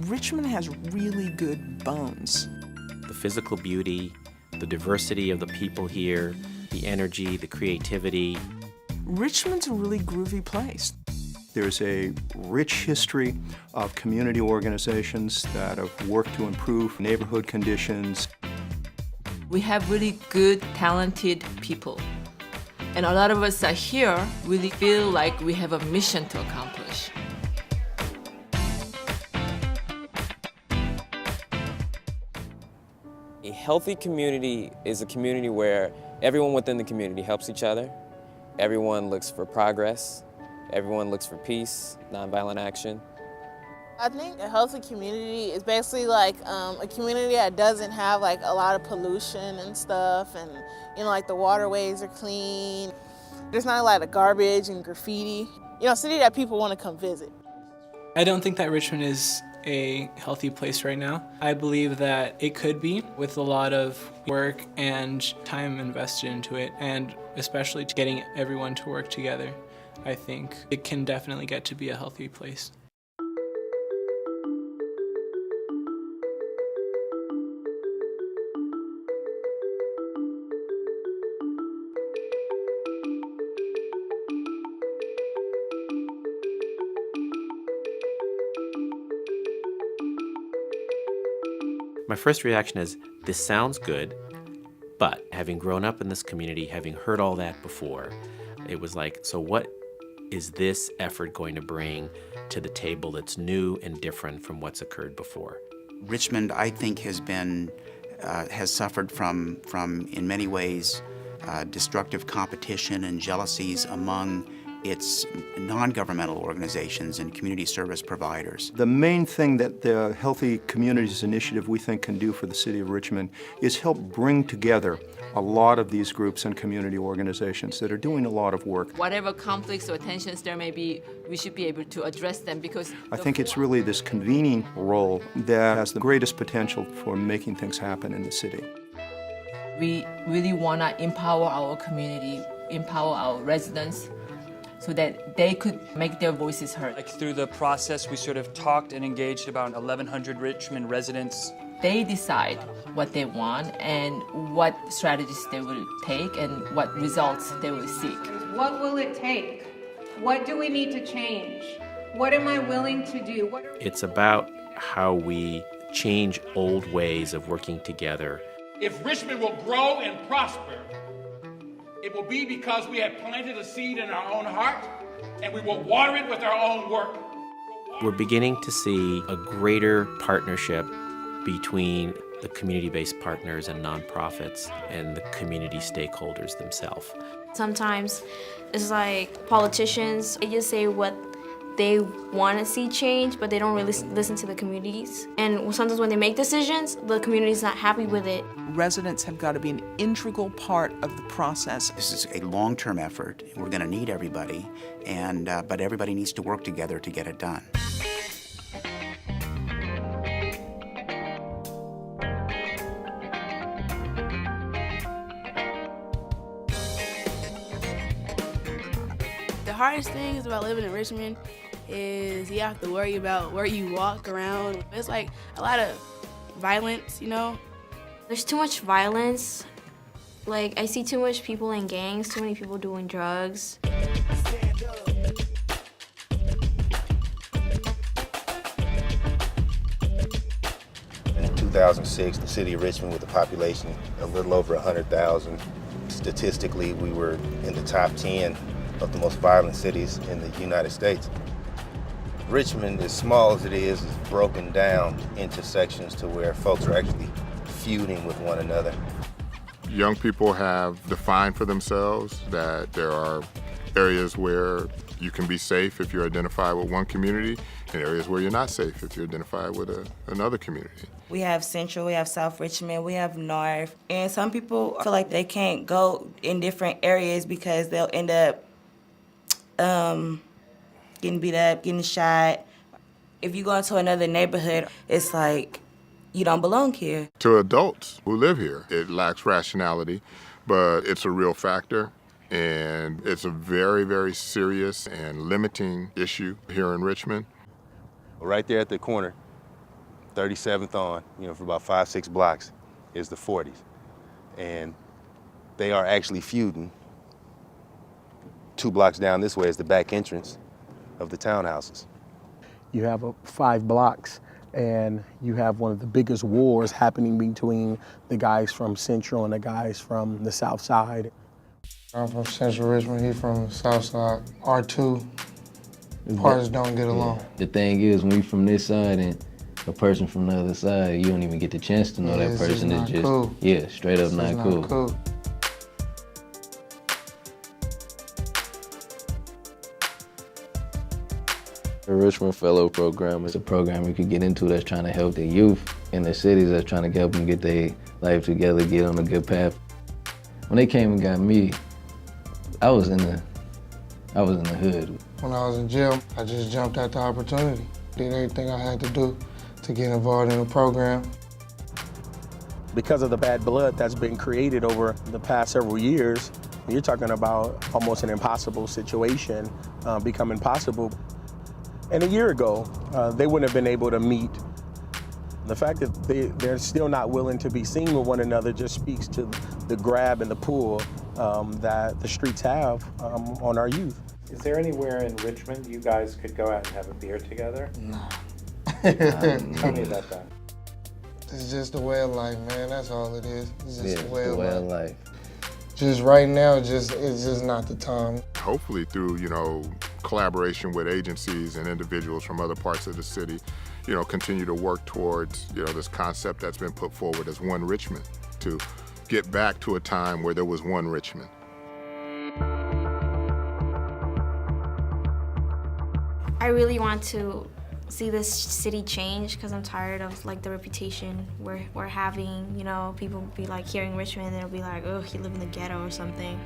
Richmond has really good bones. The physical beauty, the diversity of the people here, the energy, the creativity. Richmond's a really groovy place. There's a rich history of community organizations that have worked to improve neighborhood conditions. We have really good, talented people. And a lot of us are here really feel like we have a mission to accomplish. A healthy community is a community where everyone within the community helps each other. Everyone looks for progress. Everyone looks for peace, nonviolent action. I think a healthy community is basically like a community that doesn't have like a lot of pollution and stuff, and like the waterways are clean. There's not a lot of garbage and graffiti. A city that people want to come visit. I don't think that Richmond is a healthy place right now. I believe that it could be with a lot of work and time invested into it, and especially getting everyone to work together. I think it can definitely get to be a healthy place. My first reaction is, this sounds good, but having grown up in this community, having heard all that before, it was like, so what is this effort going to bring to the table that's new and different from what's occurred before? Richmond, I think, has suffered from in many ways, destructive competition and jealousies among its non-governmental organizations and community service providers. The main thing that the Healthy Communities Initiative we think can do for the city of Richmond is help bring together a lot of these groups and community organizations that are doing a lot of work. Whatever conflicts or tensions there may be, we should be able to address them, because I think it's really this convening role that has the greatest potential for making things happen in the city. we really want to empower our community, empower our residents, so that they could make their voices heard. Like through the process, we sort of talked and engaged about 1,100 Richmond residents. They decide what they want and what strategies they will take and what results they will seek. What will it take? What do we need to change? What am I willing to do? It's about how we change old ways of working together. If Richmond will grow and prosper, it will be because we have planted a seed in our own heart and we will water it with our own work. We're beginning to see a greater partnership between the community-based partners and nonprofits and the community stakeholders themselves. Sometimes it's like politicians, they just say what they want to see change, but they don't really listen to the communities. And sometimes when they make decisions, the community's not happy with it. Residents have got to be an integral part of the process. This is a long-term effort. We're going to need everybody, but everybody needs to work together to get it done. The hardest things about living in Richmond is you have to worry about where you walk around. It's like a lot of violence, you know? There's too much violence. Like, I see too much people in gangs, too many people doing drugs. In 2006, the city of Richmond, with a population a little over 100,000, statistically, we were in the top 10 of the most violent cities in the United States. Richmond, as small as it is broken down into sections to where folks are actually feuding with one another. Young people have defined for themselves that there are areas where you can be safe if you're identified with one community, and areas where you're not safe if you're identified with another community. We have Central, we have South Richmond, we have North, and some people feel like they can't go in different areas because they'll end up getting beat up, getting shot. If you go into another neighborhood, it's like you don't belong here. To adults who live here, it lacks rationality, but it's a real factor, and it's a very, very serious and limiting issue here in Richmond. Right there at the corner 37th on, for about 5-6 blocks is the 40s. And they are actually feuding. 2 blocks down this way is the back entrance of the townhouses. You have 5 blocks, and you have one of the biggest wars happening between the guys from Central and the guys from the South Side. I'm from Central Richmond, he from the South Side. Our two parts don't get along. The thing is, when you from this side and a person from the other side, you don't even get the chance to know that person. It's just cool. Yeah, straight up not cool. The Richmond Fellow Program is a program you could get into that's trying to help the youth in the cities, that's trying to help them get their life together, get on a good path. When they came and got me, I was in the hood. When I was in jail, I just jumped at the opportunity. Did everything I had to do to get involved in the program. Because of the bad blood that's been created over the past several years, you're talking about almost an impossible situation becoming possible. And a year ago, they wouldn't have been able to meet. The fact that they're still not willing to be seen with one another just speaks to the grab and the pull that the streets have on our youth. Is there anywhere in Richmond you guys could go out and have a beer together? No. Tell me about that. It's just a way of life, man. That's all it is. It's just Yeah, a way the of way life. of life. Just right now, it's just not the time. Hopefully through, collaboration with agencies and individuals from other parts of the city, continue to work towards, this concept that's been put forward as One Richmond, to get back to a time where there was one Richmond. I really want to see this city change because I'm tired of the reputation we're having. People be hearing Richmond and they'll be like, oh, you live in the ghetto or something.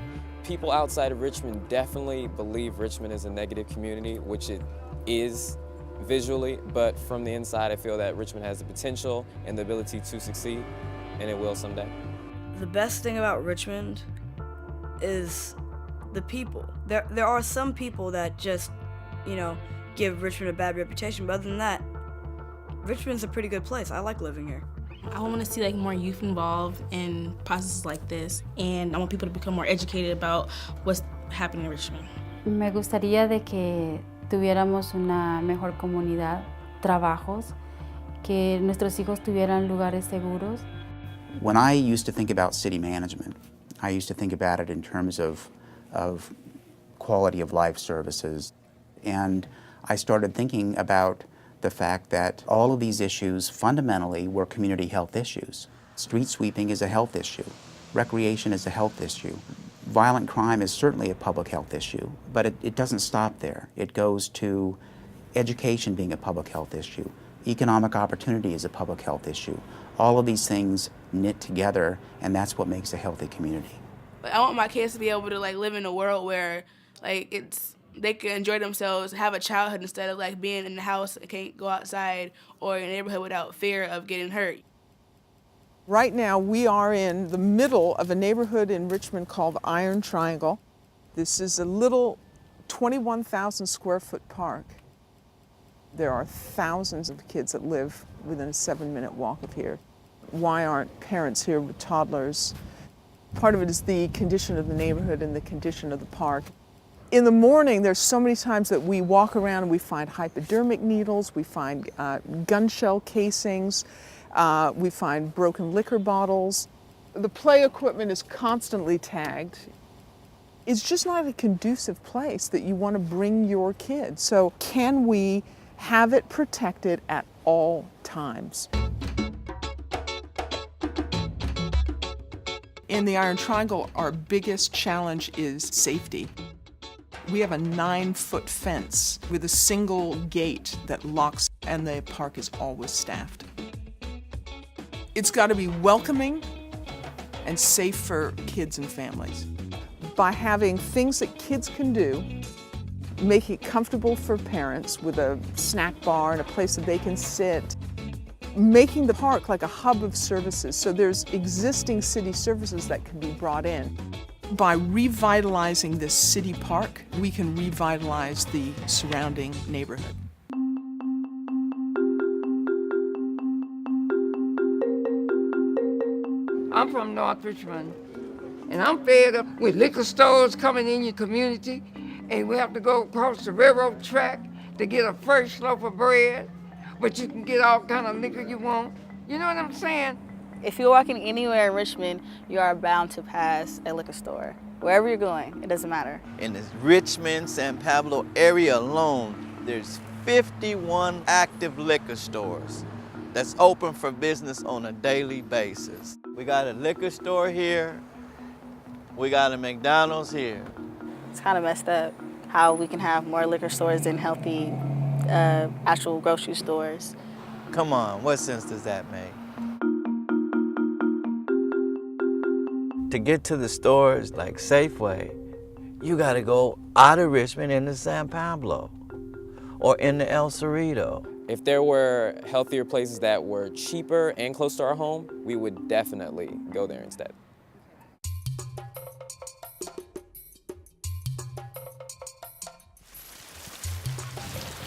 People outside of Richmond definitely believe Richmond is a negative community, which it is visually, but from the inside I feel that Richmond has the potential and the ability to succeed, and it will someday. The best thing about Richmond is the people. There are some people that just, give Richmond a bad reputation, but other than that, Richmond's a pretty good place. I like living here. I want to see more youth involved in processes like this, and I want people to become more educated about what's happening in Richmond. Me gustaría de que tuviéramos una mejor comunidad, trabajos, que nuestros hijos tuvieran lugares seguros. When I used to think about city management, I used to think about it in terms of quality of life services. And I started thinking about the fact that all of these issues fundamentally were community health issues. Street sweeping is a health issue. Recreation is a health issue. Violent crime is certainly a public health issue, but it doesn't stop there. It goes to education being a public health issue. Economic opportunity is a public health issue. All of these things knit together, and that's what makes a healthy community. I want my kids to be able to live in a world where they can enjoy themselves, have a childhood instead of being in the house and can't go outside or in a neighborhood without fear of getting hurt. Right now, we are in the middle of a neighborhood in Richmond called Iron Triangle. This is a little 21,000 square foot park. There are thousands of kids that live within a 7-minute walk of here. Why aren't parents here with toddlers? Part of it is the condition of the neighborhood and the condition of the park. In the morning, there's so many times that we walk around and we find hypodermic needles, we find gun shell casings, we find broken liquor bottles. The play equipment is constantly tagged. It's just not a conducive place that you want to bring your kids. So can we have it protected at all times? In the Iron Triangle, our biggest challenge is safety. We have a 9-foot fence with a single gate that locks, and the park is always staffed. It's got to be welcoming and safe for kids and families. By having things that kids can do, making it comfortable for parents with a snack bar and a place that they can sit, making the park like a hub of services, so there's existing city services that can be brought in. By revitalizing this city park, we can revitalize the surrounding neighborhood. I'm from North Richmond, and I'm fed up with liquor stores coming in your community, and we have to go across the railroad track to get a fresh loaf of bread, but you can get all kind of liquor you want. You know what I'm saying? If you're walking anywhere in Richmond, you are bound to pass a liquor store. Wherever you're going, it doesn't matter. In the Richmond, San Pablo area alone, there's 51 active liquor stores that's open for business on a daily basis. We got a liquor store here, we got a McDonald's here. It's kind of messed up how we can have more liquor stores than healthy actual grocery stores. Come on, what sense does that make? To get to the stores like Safeway, you gotta go out of Richmond into San Pablo or into El Cerrito. If there were healthier places that were cheaper and close to our home, we would definitely go there instead.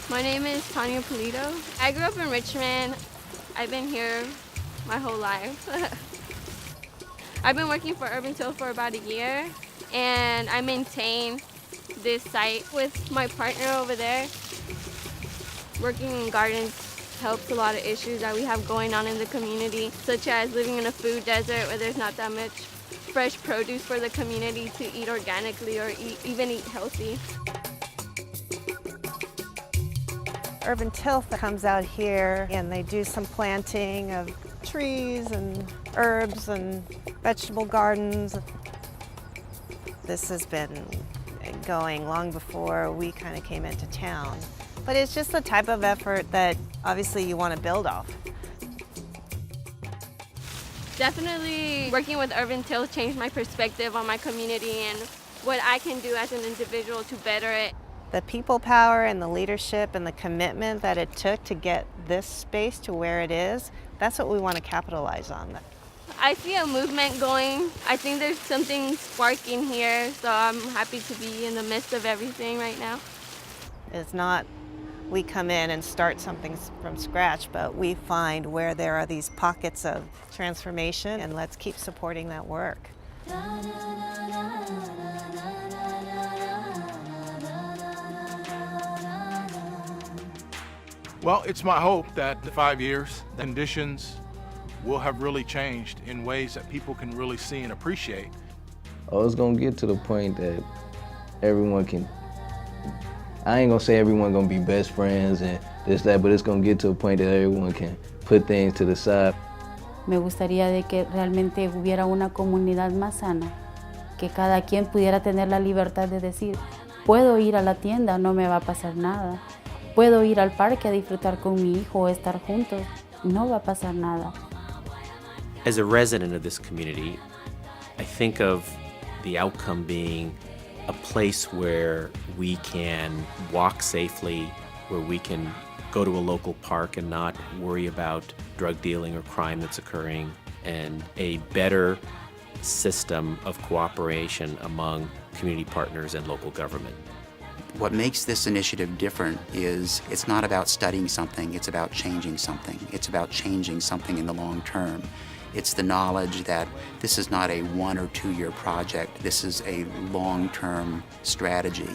My name is Tanya Polito. I grew up in Richmond. I've been here my whole life. I've been working for Urban Till for about a year, and I maintain this site with my partner over there. Working in gardens helps a lot of issues that we have going on in the community, such as living in a food desert where there's not that much fresh produce for the community to eat organically or even eat healthy. Urban Till comes out here and they do some planting of trees and herbs and vegetable gardens. This has been going long before we kind of came into town. But it's just the type of effort that obviously you want to build off. Definitely working with Urban Till changed my perspective on my community and what I can do as an individual to better it. The people power and the leadership and the commitment that it took to get this space to where it is, that's what we want to capitalize on. I see a movement going. I think there's something sparking here, so I'm happy to be in the midst of everything right now. It's not we come in and start something from scratch, but we find where there are these pockets of transformation, and let's keep supporting that work. Well, it's my hope that in 5 years, the conditions will have really changed in ways that people can really see and appreciate. Oh, it's gonna get to the point that everyone can, I ain't gonna say everyone gonna be best friends and this, that, but it's gonna get to a point that everyone can put things to the side. Me gustaría de que realmente hubiera una comunidad más sana, que cada quien pudiera tener la libertad de decir, puedo ir a la tienda, no me va a pasar nada. Puedo ir al parque a disfrutar con mi hijo o estar juntos, no va a pasar nada. As a resident of this community, I think of the outcome being a place where we can walk safely, where we can go to a local park and not worry about drug dealing or crime that's occurring, and a better system of cooperation among community partners and local government. What makes this initiative different is it's not about studying something, it's about changing something. It's about changing something in the long term. It's the knowledge that this is not a 1 or 2 year project, this is a long-term strategy.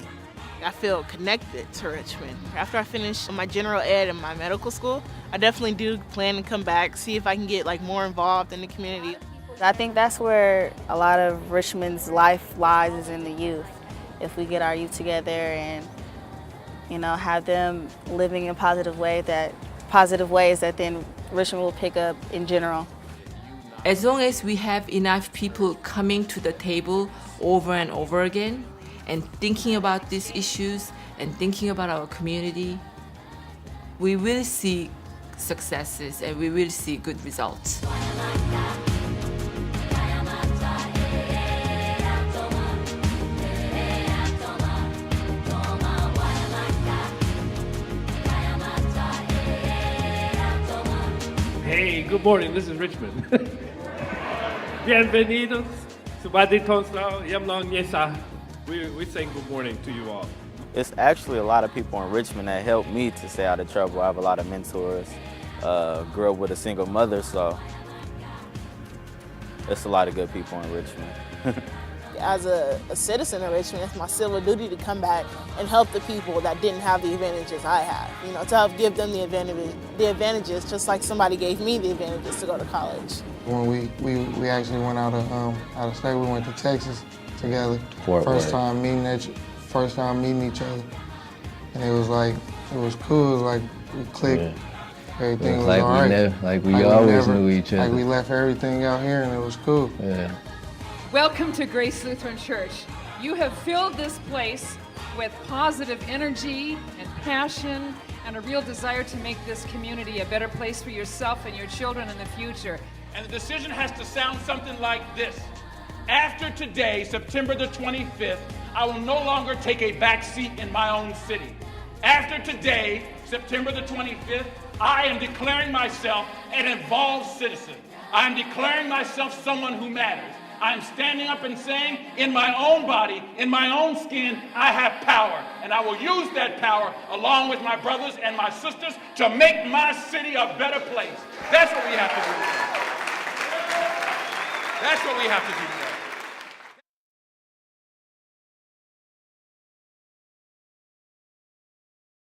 I feel connected to Richmond. After I finish my general ed and my medical school, I definitely do plan to come back, see if I can get more involved in the community. I think that's where a lot of Richmond's life lies, is in the youth. If we get our youth together and, have them living in positive ways that then Richmond will pick up in general. As long as we have enough people coming to the table over and over again and thinking about these issues and thinking about our community, we will see successes and we will see good results. Hey, good morning. This is Richmond. Bienvenidos. Subadi Tonsao, Yamlong Yesa. We're saying good morning to you all. It's actually a lot of people in Richmond that helped me to stay out of trouble. I have a lot of mentors. Grew up with a single mother, so There's a lot of good people in Richmond. As a citizen of Richmond, it's my civil duty to come back and help the people that didn't have the advantages I have. You know, to help give them the advantages, just like somebody gave me the advantages to go to college. When we actually went out of state, we went to Texas together. First time meeting each other, and it was cool. It was like we clicked. Yeah. Everything was like all right. We always knew each other. Like we left everything out here, and it was cool. Yeah. Welcome to Grace Lutheran Church. You have filled this place with positive energy and passion and a real desire to make this community a better place for yourself and your children in the future. And the decision has to sound something like this. After today, September the 25th, I will no longer take a back seat in my own city. After today, September the 25th, I am declaring myself an involved citizen. I am declaring myself someone who matters. I am standing up and saying, in my own body, in my own skin, I have power. And I will use that power along with my brothers and my sisters to make my city a better place. That's what we have to do today. That's what we have to do today.